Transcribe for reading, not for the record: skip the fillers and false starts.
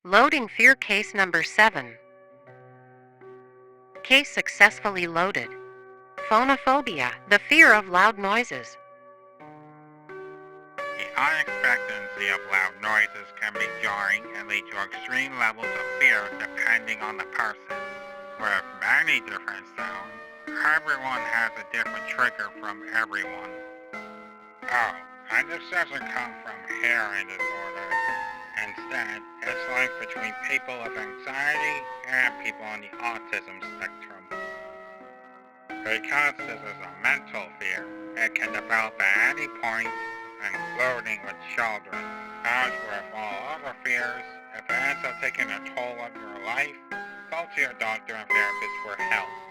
Loading fear case number 7. Case successfully loaded. Phonophobia, the fear of loud noises. The unexpectancy of loud noises can be jarring and lead to extreme levels of fear depending on the person. With many different sounds, everyone has a different trigger from everyone. Oh, and this doesn't come from hearing disorders. Instead, it's linked between people with anxiety and people on the autism spectrum. Because this is a mental fear, it can develop at any point, including with children. As with all other fears, if it ends up taking a toll on your life, go to your doctor and therapist for help.